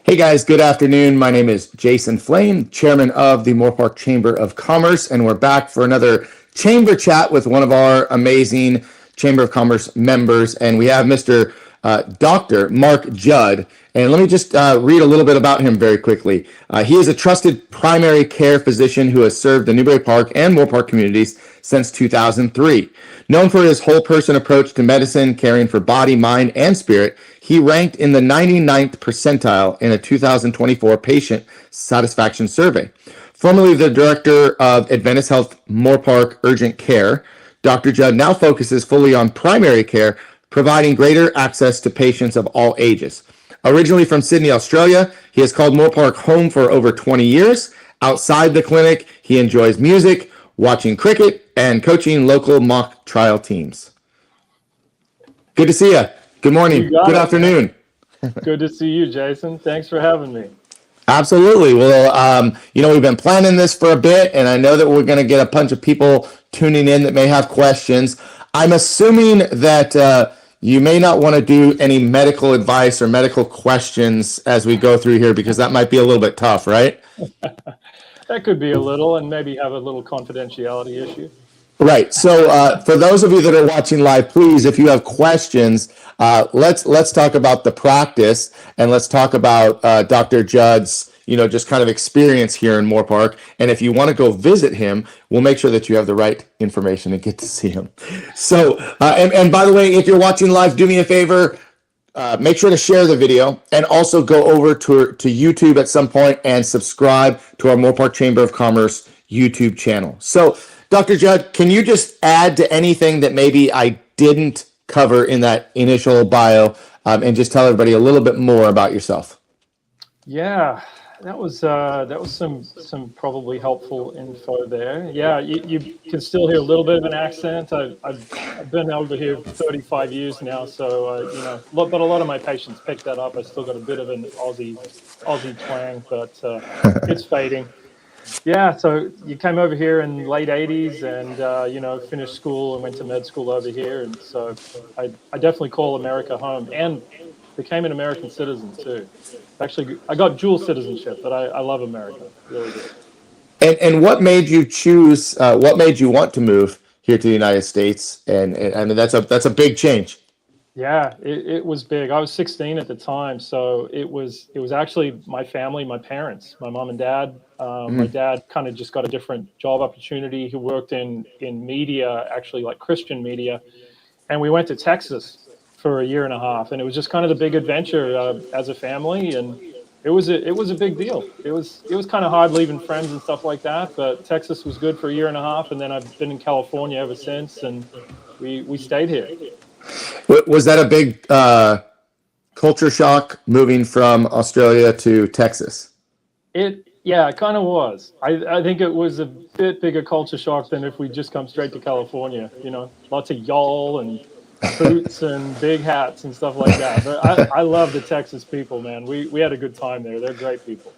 Hey guys, good afternoon. My name is Jason Flame, chairman of the Moorpark Chamber of Commerce, and we're back for another chamber chat with one of our amazing Chamber of Commerce members. And we have Mr. Dr. Marc Judd. And let me just read a little bit about him very quickly. He is a trusted primary care physician who has served the Newbury Park and Moorpark communities since 2003. Known for his whole person approach to medicine, caring for body, mind, and spirit, he ranked in the 99th percentile in a 2024 patient satisfaction survey. Formerly the director of Adventist Health Moorpark Urgent Care, Dr. Judd now focuses fully on primary care, providing greater access to patients of all ages. Originally from Sydney, Australia, he has called Moorpark home for over 20 years. Outside the clinic, he enjoys music, watching cricket, and coaching local mock trial teams. Good to see you. Good morning. Good afternoon. Good to see you, Jason. Thanks for having me. Absolutely. Well, we've been planning this for a bit, and I know that we're going to get a bunch of people tuning in that may have questions. I'm assuming that you may not want to do any medical advice or medical questions as we go through here, because that might be a little bit tough, right? That could be a little, and maybe have a little confidentiality issue. Right. So for those of you that are watching live, please, if you have questions, let's talk about the practice, and let's talk about Dr. Judd's, just kind of experience here in Moorpark. And if you want to go visit him, we'll make sure that you have the right information and get to see him. So, and by the way, if you're watching live, do me a favor. Make sure to share the video, and also go over to YouTube at some point and subscribe to our Moorpark Chamber of Commerce YouTube channel. So, Dr. Judd, can you just add to anything that maybe I didn't cover in that initial bio, and just tell everybody a little bit more about yourself? Yeah, that was some probably helpful info there. Yeah, you can still hear a little bit of an accent. I've been over here 35 years now, so but a lot of my patients picked that up. I still got a bit of an Aussie twang, but it's fading. Yeah, so you came over here in the late 80s and, finished school and went to med school over here. And so I definitely call America home, and became an American citizen too. Actually, I got dual citizenship, but I love America, really do. And what made you choose, what made you want to move here to the United States? And I mean, that's a big change. Yeah, it was big. I was 16 at the time, so it was actually my family, my parents, my mom and dad. My dad kind of just got a different job opportunity. He worked in media, actually like Christian media, and we went to Texas for a year and a half, and it was just kind of the big adventure as a family, and it was a big deal. It was kind of hard leaving friends and stuff like that, but Texas was good for a year and a half, and then I've been in California ever since, and we stayed here. Was that a big culture shock moving from Australia to Texas? Yeah, it kind of was. I think it was a bit bigger culture shock than if we just come straight to California. Lots of y'all and boots and big hats and stuff like that. But I love the Texas people, man. We had a good time there. They're great people.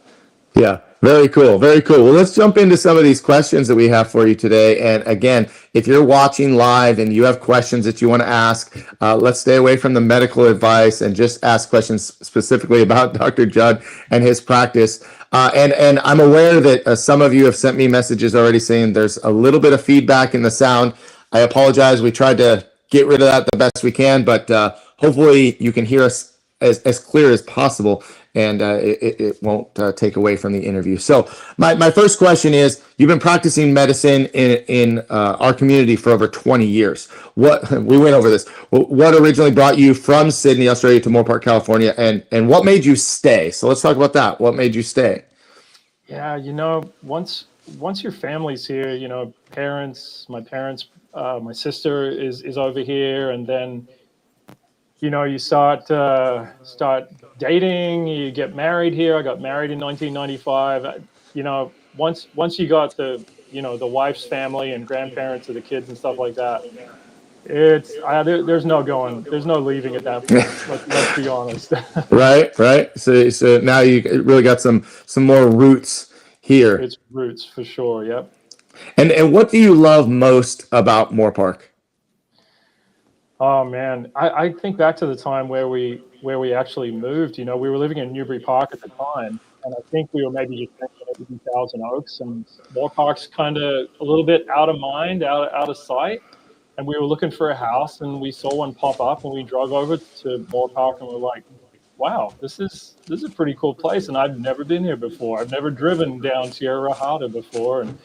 Yeah, very cool. Very cool. Well, let's jump into some of these questions that we have for you today. And again, if you're watching live and you have questions that you want to ask, let's stay away from the medical advice and just ask questions specifically about Dr. Judd and his practice. And I'm aware that some of you have sent me messages already saying there's a little bit of feedback in the sound. I apologize. We tried to get rid of that the best we can, but hopefully you can hear us as clear as possible, and it won't take away from the interview. So my first question is, you've been practicing medicine in our community for over 20 years. We went over this. What originally brought you from Sydney, Australia to Moorpark, California, and what made you stay? So let's talk about that. What made you stay? Yeah, once your family's here, my parents, my sister is over here, and then you start dating, you get married here. I got married in 1995. Once you got the wife's family and grandparents of the kids and stuff like that, there's no leaving at that point. Let's be honest. Right. So now you really got some more roots here. It's roots for sure. Yep. And what do you love most about Moorpark? Oh man, I think back to the time where we actually moved. You know, we were living in Newbury Park at the time, and I think we were maybe just thinking it would be Thousand Oaks, and Moorpark's kind of a little bit out of mind, out of sight. And we were looking for a house, and we saw one pop up, and we drove over to Moorpark, and we're like, "Wow, this is a pretty cool place." And I've never been here before. I've never driven down Sierra Hada before, and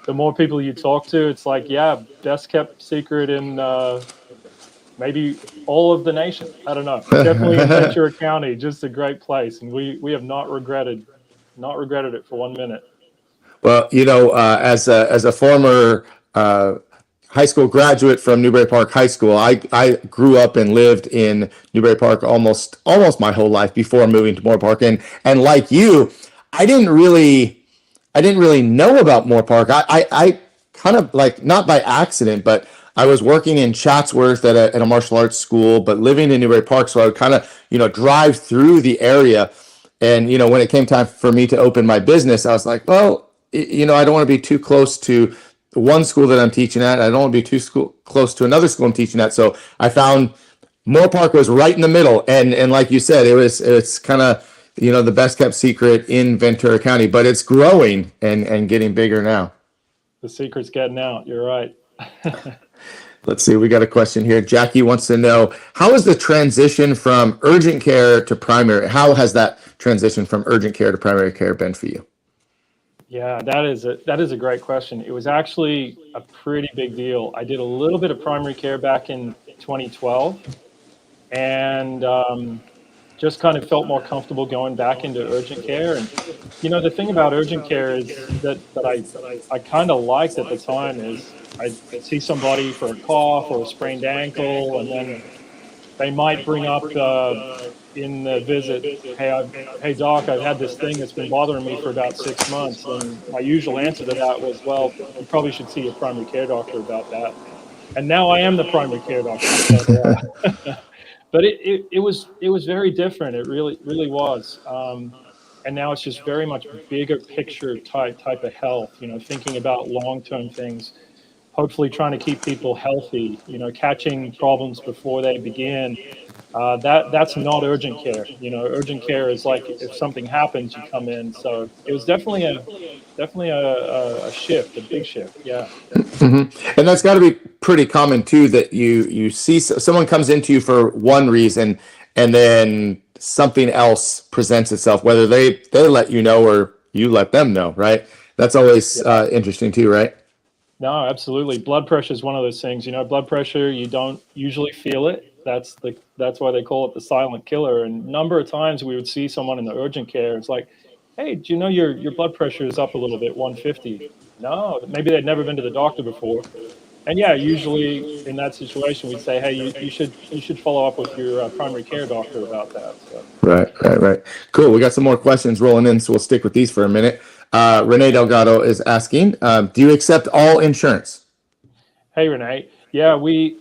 the more people you talk to, it's like, yeah, best kept secret in maybe all of the nation. I don't know. Definitely in Ventura County, just a great place, and we have not regretted it for 1 minute. Well, as a former high school graduate from Newbury Park High School, I grew up and lived in Newbury Park almost my whole life before moving to Moorpark. And like you, I didn't really know about Moorpark. I kind of, like, not by accident, but I was working in Chatsworth at a martial arts school, but living in Newbury Park, so I would kind of drive through the area. And when it came time for me to open my business, I was like, well, I don't want to be too close to one school that I'm teaching at. I don't want to be close to another school I'm teaching at. So I found Moorpark was right in the middle, and like you said, it's kind of the best kept secret in Ventura County, but it's growing and getting bigger now. The secret's getting out. You're right. Let's see, we got a question here. Jackie wants to know, how is the transition from urgent care to primary? How has that transition from urgent care to primary care been for you? Yeah, that is a great question. It was actually a pretty big deal. I did a little bit of primary care back in 2012, and just kind of felt more comfortable going back into urgent care. And the thing about urgent care is that I kind of liked at the time is I'd see somebody for a cough or a sprained ankle, and then they might bring up in the visit, hey doc, I've had this thing that's been bothering me for about 6 months. And my usual answer to that was, well, you probably should see a primary care doctor about that. And now I am the primary care doctor. But it was very different. It really was. And now it's just very much bigger picture type of health, thinking about long-term things, hopefully trying to keep people healthy, catching problems before they begin. That's not urgent care. Urgent care is like if something happens, you come in. So it was definitely a shift, a big shift. Yeah. Mm-hmm. And that's got to be pretty common too, that you see someone comes into you for one reason, and then something else presents itself, whether they let you know or you let them know, right? That's always interesting too, right? No, absolutely. Blood pressure is one of those things. Blood pressure, you don't usually feel it. That's why they call it the silent killer. And a number of times we would see someone in the urgent care. It's like, hey, do you know your blood pressure is up a little bit, 150? No, maybe they'd never been to the doctor before. And yeah, usually in that situation, we'd say, hey, you should follow up with your primary care doctor about that. So. Right. Cool. We got some more questions rolling in, so we'll stick with these for a minute. Renee Delgado is asking, do you accept all insurance? Hey, Renee. Yeah, we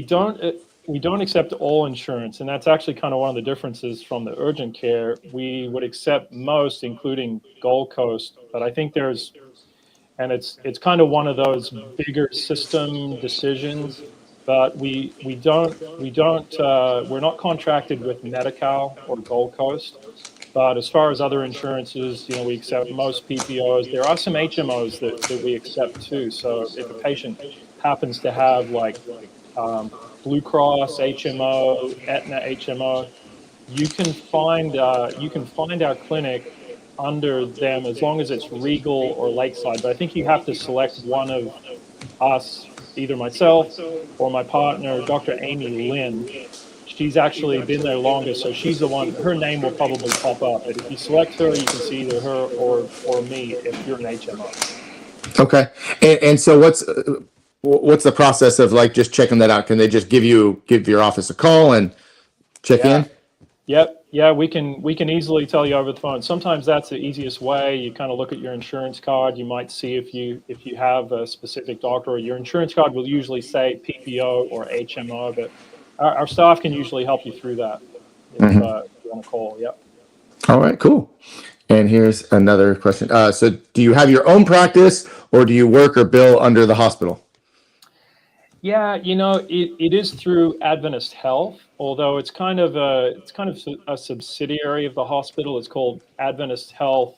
don't accept all insurance, and that's actually kind of one of the differences from the urgent care. We would accept most, including Gold Coast, but I think it's kind of one of those bigger system decisions. But we're not contracted with Medi-Cal or Gold Coast. But as far as other insurances, we accept most PPOs. There are some HMOs that we accept too. So if a patient happens to have like Blue Cross HMO, Aetna HMO, you can find our clinic under them as long as it's Regal or Lakeside. But I think you have to select one of us, either myself or my partner, Dr. Amy Lynn. She's actually been there longest, so she's the one. Her name will probably pop up. But if you select her, you can see either her or me if you're an HMO. Okay, and so what's the process of like just checking that out? Can they just give your office a call and check in? Yep. Yeah, we can easily tell you over the phone. Sometimes that's the easiest way. You kind of look at your insurance card. You might see if you have a specific doctor, or your insurance card will usually say PPO or HMO, but our staff can usually help you through that if you want to call. Yep. All right, cool. And here's another question. So do you have your own practice, or do you work or bill under the hospital? Yeah, it is through Adventist Health, although it's kind of a subsidiary of the hospital. It's called Adventist Health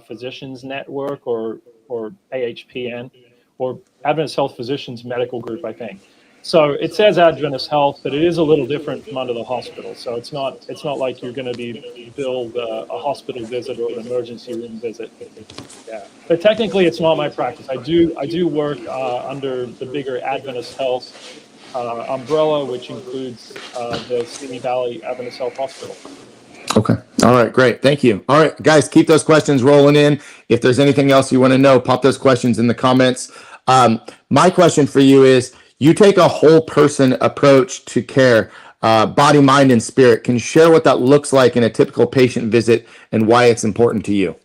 Physicians Network, or AHPN, or Adventist Health Physicians Medical Group, I think. So it says Adventist Health, but it is a little different from under the hospital. So it's not like you're going to be billed a hospital visit or an emergency room visit. Yeah, but technically, it's not my practice. I do work under the bigger Adventist Health umbrella, which includes the Simi Valley Adventist Health Hospital. Okay. All right. Great. Thank you. All right, guys, keep those questions rolling in. If there's anything else you want to know, pop those questions in the comments. My question for you is: you take a whole person approach to care, body, mind, and spirit. Can you share what that looks like in a typical patient visit and why it's important to you?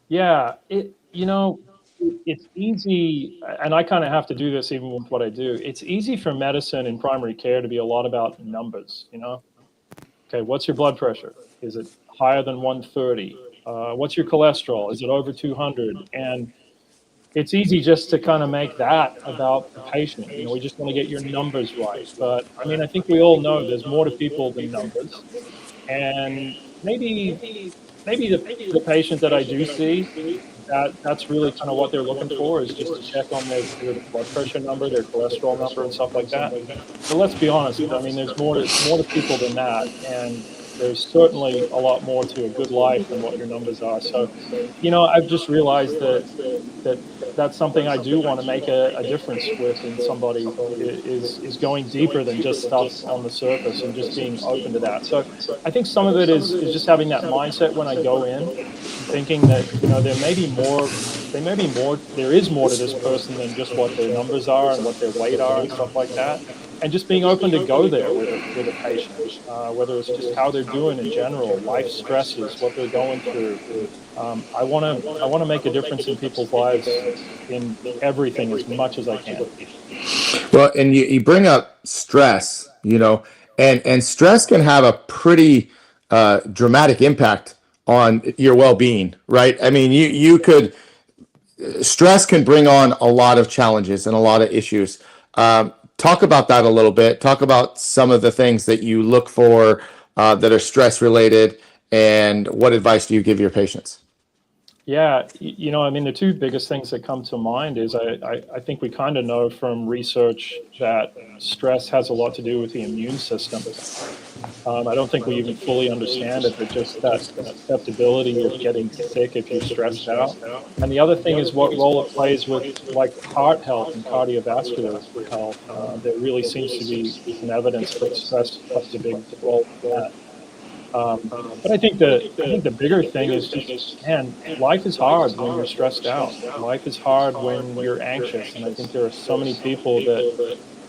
Yeah, it's easy, and I kind of have to do this even with what I do. It's easy for medicine and primary care to be a lot about numbers. Okay, what's your blood pressure? Is it higher than 130? What's your cholesterol? Is it over 200? And it's easy just to kind of make that about the patient. We just want to get your numbers right. But I mean, I think we all know there's more to people than numbers. And maybe the patient that I do see, that's really kind of what they're looking for, is just to check on their blood pressure number, their cholesterol number, and stuff like that. But let's be honest, I mean, there's more to people than that, and there's certainly a lot more to a good life than what your numbers are. So, I've just realized that's something I do want to make a difference with in somebody, is going deeper than just stuff on the surface and just being open to that. So I think some of it is just having that mindset when I go in, thinking that, there is more to this person than just what their numbers are and what their weight are and stuff like that. And just being open to go there with a patient, whether it's just how they're doing in general, life stresses, what they're going through. I want to make a difference in people's lives in everything as much as I can. Well, and you bring up stress, and stress can have a pretty dramatic impact on your well-being, right? I mean, stress can bring on a lot of challenges and a lot of issues. Talk about that a little bit. Talk about some of the things that you look for that are stress related, and what advice do you give your patients? Yeah, I mean, the two biggest things that come to mind is I think we kind of know from research that stress has a lot to do with the immune system. I don't think we even fully understand it, but just that susceptibility of getting sick if you're stressed out. And the other thing is what role it plays with, like, heart health and cardiovascular health. There really seems to be some evidence that stress plays a big role in that. But I think the bigger thing is just, man, life is hard when you're stressed out. Life is hard when you're anxious, and I think there are so many people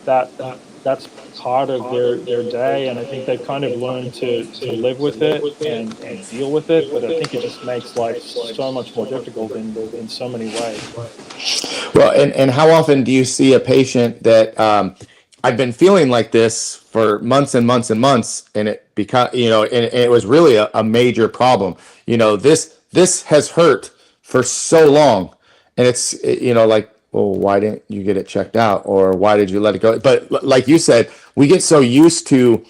that's part of their day, and I think they've kind of learned to live with it and deal with it. But I think it just makes life so much more difficult in so many ways. Well, and how often do you see a patient that I've been feeling like this for months and months and months, and it was really a major problem. This has hurt for so long, and it's like, well, why didn't you get it checked out, or why did you let it go? But like you said, we get so used to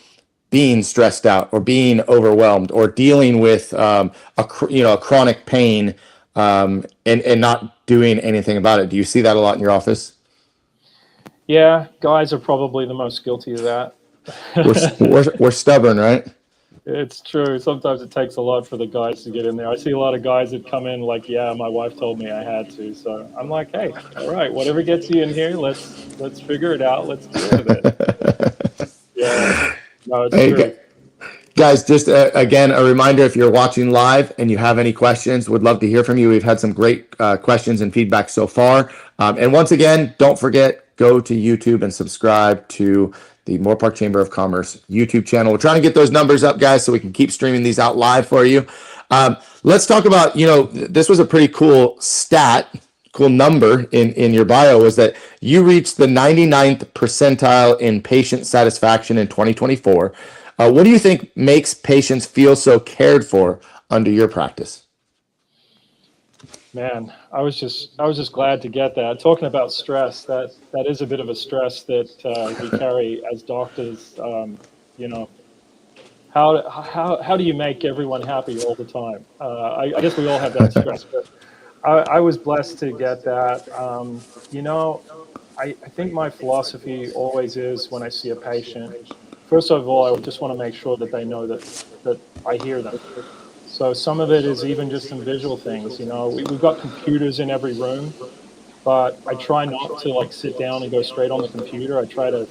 being stressed out or being overwhelmed or dealing with a chronic pain, and not doing anything about it. Do you see that a lot in your office? Yeah, guys are probably the most guilty of that. We're stubborn, right? It's true. Sometimes it takes a lot for the guys to get in there. I see a lot of guys that come in like, yeah, my wife told me I had to. So I'm like, hey, all right, whatever gets you in here, let's figure it out. Let's deal with it. Yeah, no, it's true. Guys, just again, a reminder, if you're watching live and you have any questions, would love to hear from you. We've had some great questions and feedback so far. And once again, don't forget, go to YouTube and subscribe to the Moorpark Chamber of Commerce YouTube channel. We're trying to get those numbers up, guys, so we can keep streaming these out live for you. Let's talk about, this was a pretty cool cool number in your bio, was that you reached the 99th percentile in patient satisfaction in 2024. What do you think makes patients feel so cared for under your practice? Man, I was just glad to get that. Talking about stress, that is a bit of a stress that we carry as doctors. You know, how do you make everyone happy all the time? I guess we all have that stress, but I was blessed to get that. You know, I think my philosophy always is when I see a patient, first of all, I just want to make sure that they know that I hear them. So some of it is even just some visual things. We've got computers in every room, but I try not to like sit down and go straight on the computer. I try to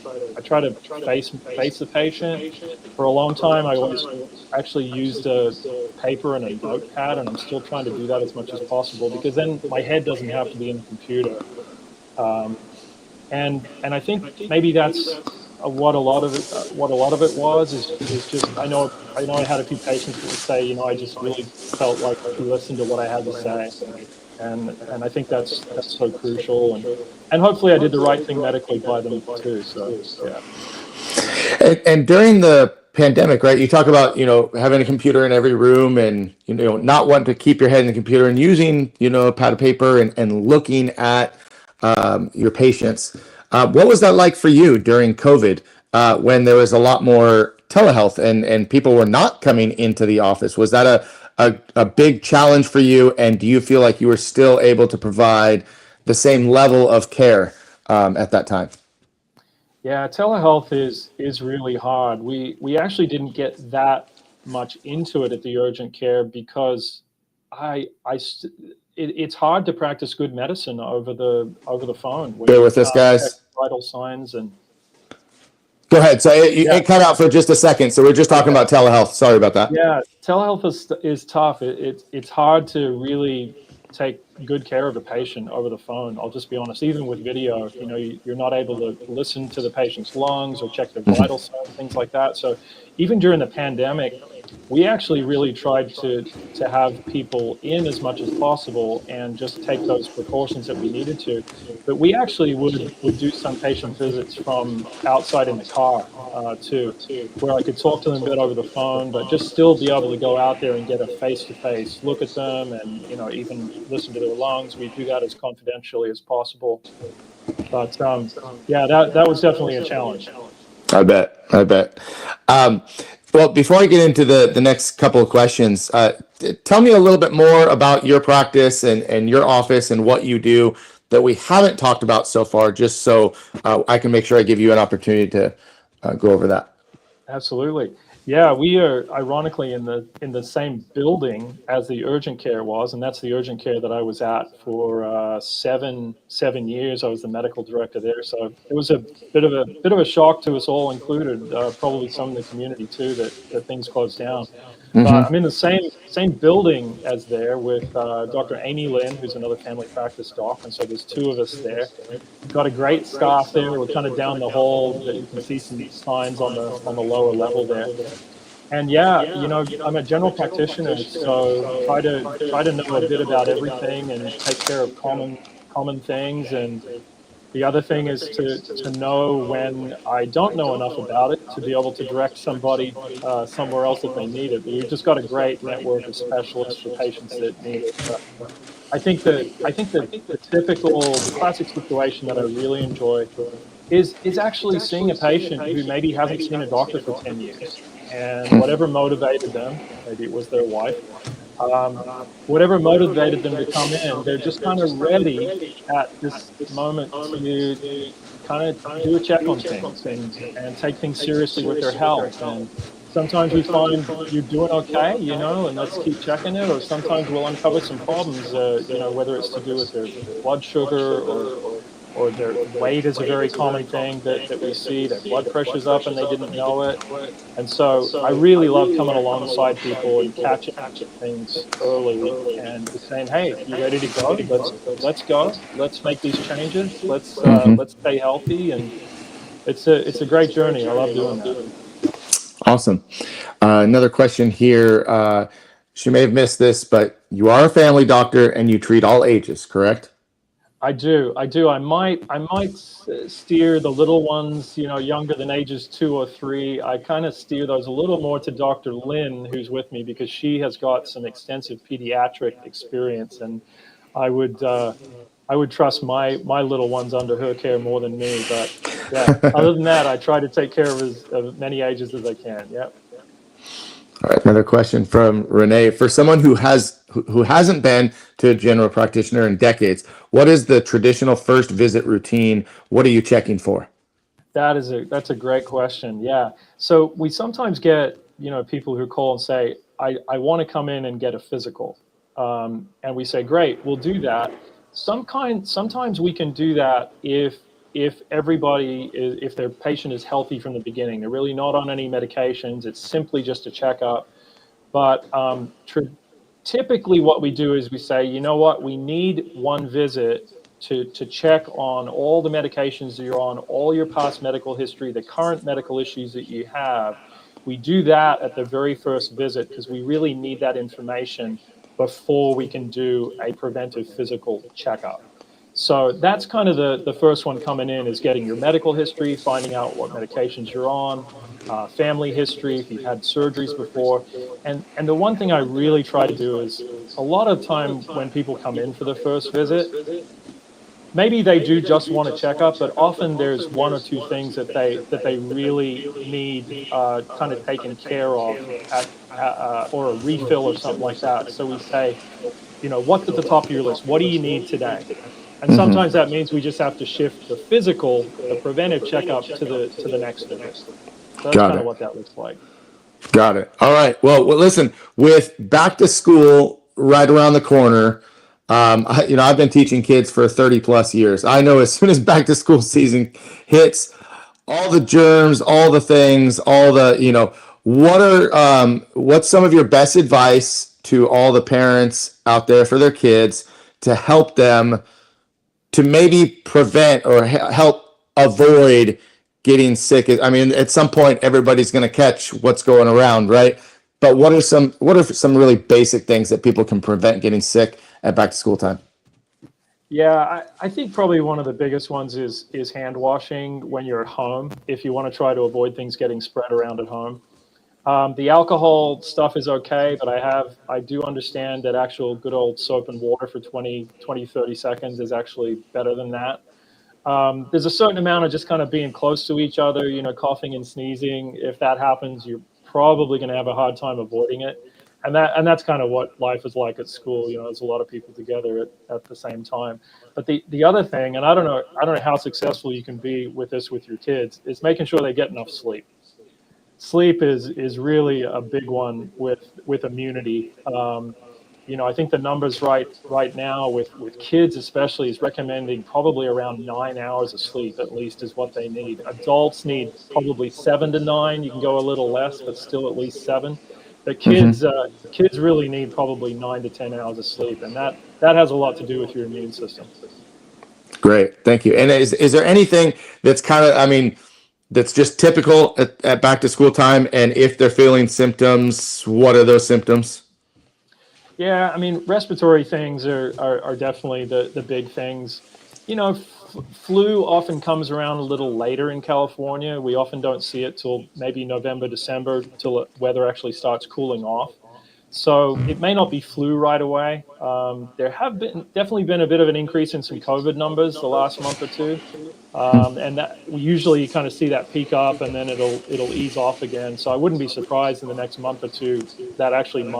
face the patient. For a long time, I always actually used a paper and a notepad, and I'm still trying to do that as much as possible because then my head doesn't have to be in the computer. Um, and I think maybe that's what a lot of it was is just I know I had a few patients that would say, I just really felt like he listened to what I had to say, and I think that's so crucial, and hopefully I did the right thing medically by them too. So yeah. And during the pandemic, right? You talk about having a computer in every room, and not wanting to keep your head in the computer, and using a pad of paper, and looking at your patients. What was that like for you during COVID, when there was a lot more telehealth, and people were not coming into the office? Was that a big challenge for you? And do you feel like you were still able to provide the same level of care at that time? Yeah, telehealth is really hard. We actually didn't get that much into it at the urgent care because I I st- it's hard to practice good medicine over the phone when Bear you with us, can't check guys. vital signs and Go ahead. So yeah. it cut out for just a second. So we're just talking Okay. about telehealth. Sorry about that. Yeah, telehealth is tough. It's hard to really take good care of a patient over the phone. I'll just be honest. Even with video, you're not able to listen to the patient's lungs or check their vital signs, things like that. So even during the pandemic, we actually really tried to have people in as much as possible and just take those precautions that we needed to. But we actually would do some patient visits from outside in the car too, where I could talk to them a bit over the phone, but just still be able to go out there and get a face-to-face look at them, and even listen to their lungs. We do that as confidentially as possible. But yeah, that was definitely a challenge. I bet. I bet. Um, well, before I get into the next couple of questions, tell me a little bit more about your practice, and your office, and what you do that we haven't talked about so far, just so I can make sure I give you an opportunity to go over that. Absolutely. Yeah, we are ironically in the same building as the urgent care was, and that's the urgent care that I was at for seven years. I was the medical director there, so it was a bit of a shock to us all included, probably some in the community too, that things closed down. But I'm in the same building as there with Dr. Amy Lynn, who's another family practice doc, and so there's two of us there. Got a great staff there. We're kind of down the hall that you can see some signs on the lower level there. And yeah, I'm a general practitioner, so try to know a bit about everything and take care of common things. And the other thing is to know when I don't know enough about it to be able to direct somebody somewhere else if they need it. But we've just got a great network of specialists for patients that need it. But the classic situation that I really enjoy is actually seeing a patient who maybe hasn't seen a doctor for 10 years, and whatever motivated them, maybe it was their wife, um, whatever motivated them to come in, they're just kind of ready at this moment to kind of do a check on things and take things seriously with their health. And sometimes we find you're doing okay, and let's keep checking it. Or sometimes we'll uncover some problems, whether it's to do with their blood sugar or their weight is a very common thing that we see. Their blood pressure's up and they didn't know it. And so I really love coming alongside people and catching things early and just saying, "Hey, you ready to go? Let's go. Let's make these changes. Let's stay healthy." And it's a great journey. I love doing that. Awesome. Another question here. She may have missed this, but you are a family doctor and you treat all ages, correct? I do. I do. I might steer the little ones, younger than ages 2 or 3. I kind of steer those a little more to Dr. Lynn, who's with me, because she has got some extensive pediatric experience, and I would trust my little ones under her care more than me. But yeah, other than that, I try to take care of as many ages as I can. Yep. All right, another question from Renee. For someone who hasn't been to a general practitioner in decades, what is the traditional first visit routine? What are you checking for? That's a great question. Yeah. So we sometimes get, people who call and say, I want to come in and get a physical. And we say, great, we'll do that. Sometimes we can do that if if their patient is healthy from the beginning, they're really not on any medications. It's simply just a checkup. But typically what we do is we say, you know what, we need one visit to check on all the medications that you're on, all your past medical history, the current medical issues that you have. We do that at the very first visit because we really need that information before we can do a preventive physical checkup. So that's kind of the first one coming in, is getting your medical history, finding out what medications you're on, family history, if you've had surgeries before. And the one thing I really try to do is, a lot of time when people come in for the first visit, maybe they do just want a checkup, but often there's one or two things that they really need kind of taken care of or a refill or something like that. So we say, what's at the top of your list? What do you need today? And sometimes that means we just have to shift the physical, the preventive checkup to the next visit. So that's kind of what that looks like. Got it. All right. Well, listen, with back to school right around the corner, I've been teaching kids for 30 plus years. I know as soon as back to school season hits, all the germs, all the things, what's some of your best advice to all the parents out there for their kids to help them to maybe prevent or help avoid getting sick? I mean, at some point, everybody's going to catch what's going around, right? But what are some really basic things that people can prevent getting sick at back to school time? Yeah, I think probably one of the biggest ones is hand washing when you're at home, if you want to try to avoid things getting spread around at home. The alcohol stuff is okay, but I do understand that actual good old soap and water for 20, 30 seconds is actually better than that. There's a certain amount of just kind of being close to each other, coughing and sneezing. If that happens, you're probably going to have a hard time avoiding it. And that's kind of what life is like at school. There's a lot of people together at the same time. But the other thing, and I don't know how successful you can be with this with your kids, is making sure they get enough sleep. Sleep is really a big one with immunity. I think the numbers right now with kids especially is recommending probably around 9 hours of sleep at least is what they need. Adults need probably 7 to 9. You can go a little less, but still at least 7. But kids really need probably 9 to 10 hours of sleep, and that has a lot to do with your immune system. Great, thank you. And is there anything that's that's just typical at back to school time? And if they're feeling symptoms, what are those symptoms? Yeah, I mean, respiratory things are definitely the big things. Flu often comes around a little later in California. We often don't see it till maybe November, December, till the weather actually starts cooling off. So it may not be flu right away. There have definitely been a bit of an increase in some COVID numbers the last month or two. And that we usually kind of see that peak up and then it'll ease off again. So I wouldn't be surprised in the next month or two that actually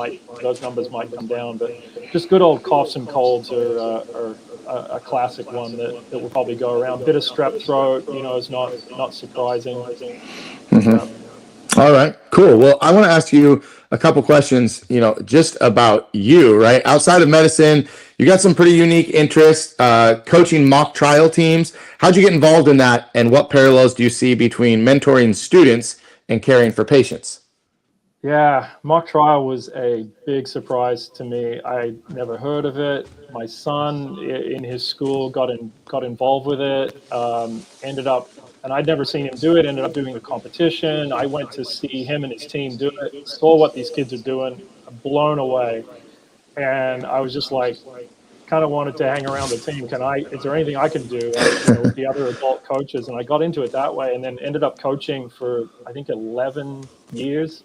those numbers might come down. But just good old coughs and colds are a classic one that will probably go around. A bit of strep throat, is not surprising. All right, cool. Well, I want to ask you a couple questions, just about you, right? Outside of medicine, you got some pretty unique interests, coaching mock trial teams. How'd you get involved in that? And what parallels do you see between mentoring students and caring for patients? Yeah, mock trial was a big surprise to me. I never heard of it. My son in his school got involved with it, ended up, and I'd never seen him do it, ended up doing a competition. I went to see him and his team do it, saw what these kids are doing, blown away. And I was just like, kind of wanted to hang around the team. Is there anything I can do with the other adult coaches? And I got into it that way and then ended up coaching for, I think, 11 years.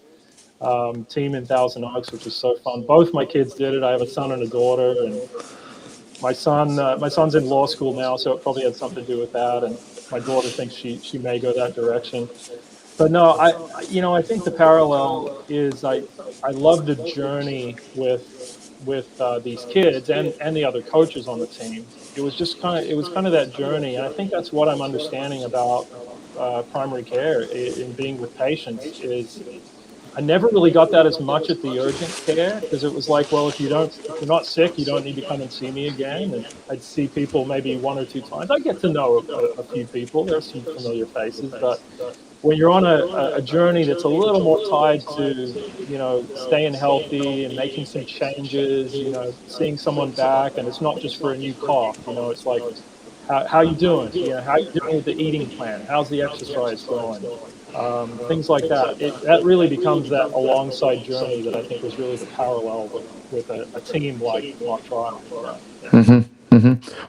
Team in Thousand Oaks, which was so fun. Both my kids did it. I have a son and a daughter, and my son's in law school now, so it probably had something to do with that. And my daughter thinks she may go that direction. But no, I think the parallel is I love the journey with these kids and the other coaches on the team. It was kind of that journey, and I think that's what I'm understanding about primary care in being with patients is I never really got that as much at the urgent care because it was like, well, if you're not sick, you don't need to come and see me again. And I'd see people maybe one or two times. I get to know a few people. There's some familiar faces, but when you're on a journey that's a little more tied to, staying healthy and making some changes, seeing someone back, and it's not just for a new cough, it's like, how you doing? How you doing with the eating plan? How's the exercise going? Things like that. That really becomes that alongside journey that I think was really the parallel with a team like Marc W.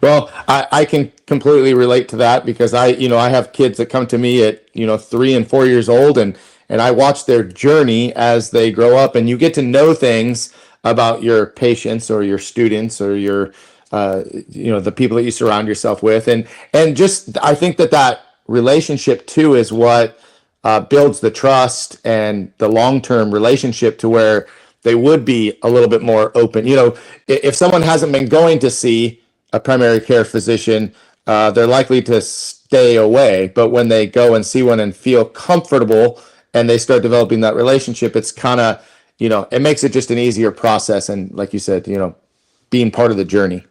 Well, I can completely relate to that because I have kids that come to me at 3 and 4 years old, and I watch their journey as they grow up, and you get to know things about your patients or your students or your the people that you surround yourself with, and just I think that relationship too is what builds the trust and the long-term relationship to where they would be a little bit more open. If someone hasn't been going to see a primary care physician, they're likely to stay away. But when they go and see one and feel comfortable and they start developing that relationship, it's kind of, it makes it just an easier process. And like you said, being part of the journey.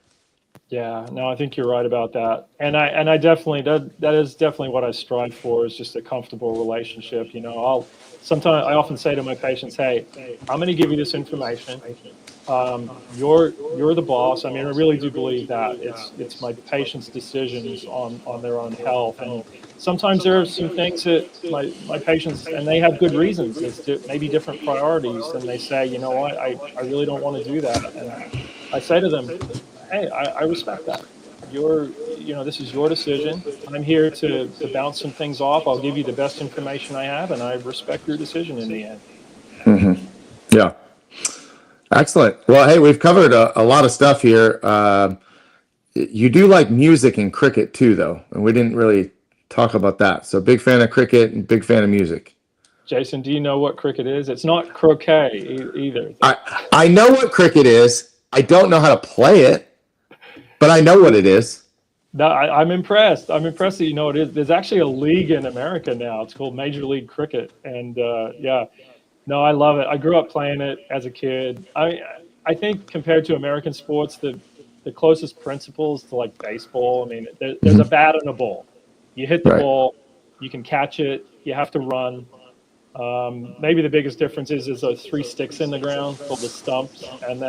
Yeah, no, I think you're right about that. And I definitely, that is definitely what I strive for, is just a comfortable relationship. Sometimes I often say to my patients, hey, I'm going to give you this information. You're the boss. I mean, I really do believe that it's my patients' decisions on their own health. And sometimes there are some things that my patients, and they have good reasons, it's maybe different priorities, and they say, you know what, I really don't want to do that. And I say to them, hey, I respect that. This is your decision. I'm here to bounce some things off. I'll give you the best information I have, and I respect your decision in the end. Mm-hmm. Yeah. Excellent. Well, hey, we've covered a lot of stuff here. You do like music and cricket too, though, and we didn't really talk about that. So big fan of cricket and big fan of music. Jason, do you know what cricket is? It's not croquet either. I know what cricket is. I don't know how to play it, but I know what it is. No, I'm impressed. I'm impressed that you know what it is. There's actually a league in America now. It's called Major League Cricket, and yeah. No, I love it. I grew up playing it as a kid. I think compared to American sports, the closest principles to like baseball, I mean, there's a bat and a ball. You hit the ball, you can catch it, you have to run. Maybe the biggest difference is those 3 sticks in the ground called the stumps, and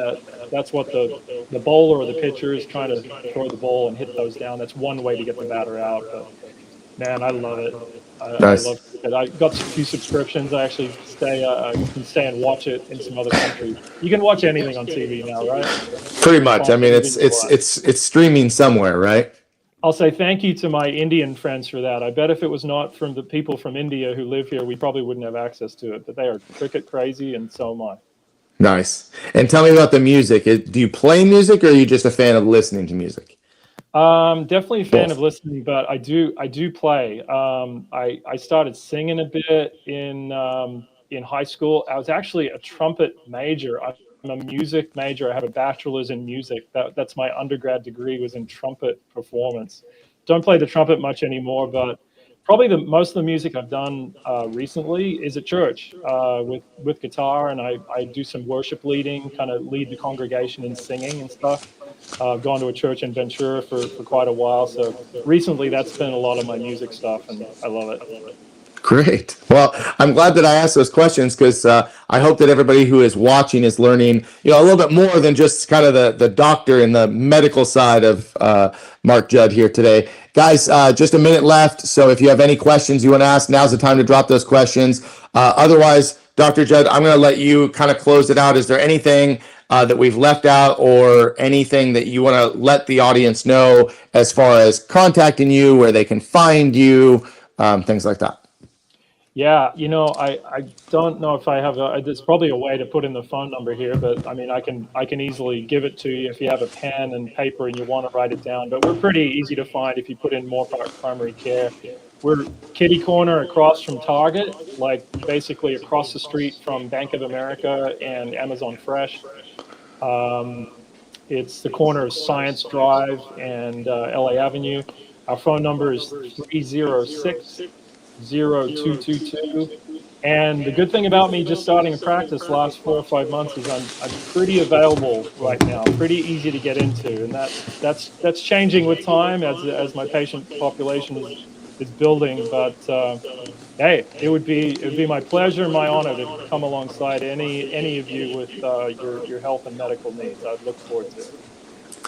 that's what the bowler or the pitcher is trying to throw the ball and hit those down. That's one way to get the batter out. But man, I love it. Nice. I love it. I got a few subscriptions. I actually can stay and watch it in some other countries. You can watch anything on TV now, right? Pretty much. I mean, it's streaming somewhere, right? I'll say thank you to my Indian friends for that. I bet if it was not from the people from India who live here, we probably wouldn't have access to it. But they are cricket crazy, and so am I. Nice. And tell me about the music. Do you play music, or are you just a fan of listening to music? Definitely a fan of listening, but I do play. I started singing a bit in high school. I was actually a trumpet major. I'm a music major. I have a bachelor's in music. That's my undergrad degree, was in trumpet performance. Don't play the trumpet much anymore, but probably most of the music I've done recently is at church with guitar, and I do some worship leading, kind of lead the congregation in singing and stuff. I've gone to a church in Ventura for quite a while, so recently that's been a lot of my music stuff, and I love it. Great. Well, I'm glad that I asked those questions, because I hope that everybody who is watching is learning, a little bit more than just kind of the doctor and the medical side of Marc Judd here today. Guys, just a minute left, so if you have any questions you want to ask, now's the time to drop those questions. Otherwise, Dr. Judd, I'm going to let you kind of close it out. Is there anything that we've left out, or anything that you want to let the audience know as far as contacting you, where they can find you, things like that? Yeah, I don't know if I have there's probably a way to put in the phone number here, but I mean, I can easily give it to you if you have a pen and paper and you want to write it down. But we're pretty easy to find if you put in Moorpark Primary Care. We're kitty corner across from Target, like basically across the street from Bank of America and Amazon Fresh. Um, it's the corner of Science Drive and LA Avenue. Our phone number is 306-0222. And the good thing about me just starting a practice the last 4 or 5 months is I'm pretty available right now, pretty easy to get into, and that's changing with time as my patient population is building. But hey, it would be my pleasure and my honor to come alongside any of you with your health and medical needs. I'd look forward to it.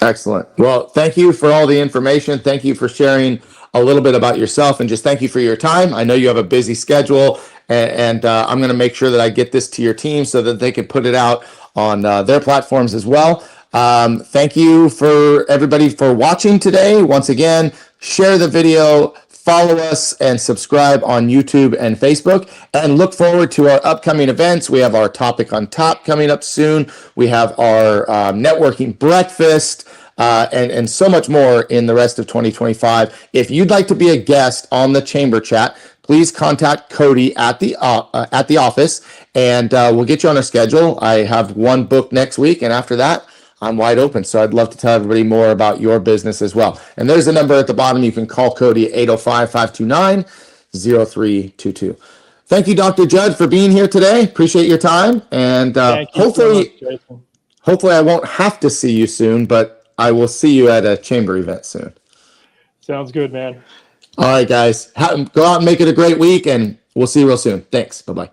Excellent. Well, thank you for all the information. Thank you for sharing a little bit about yourself, and just thank you for your time. I know you have a busy schedule, and I'm going to make sure that I get this to your team so that they can put it out on their platforms as well. Thank you for everybody for watching today. Once again, share the video, follow us, and subscribe on YouTube and Facebook, and look forward to our upcoming events. We have our Topic on Top coming up soon. We have our networking breakfast, and so much more in the rest of 2025. If you'd like to be a guest on the Chamber Chat, please contact Cody at the office, and we'll get you on our schedule. I have one booked next week, and after that, I'm wide open. So I'd love to tell everybody more about your business as well. And there's a number at the bottom. You can call Cody at 805-529-0322. Thank you, Dr. Judd, for being here today. Appreciate your time. And hopefully I won't have to see you soon, but I will see you at a chamber event soon. Sounds good, man. All right, guys. Go out and make it a great week, and we'll see you real soon. Thanks. Bye-bye.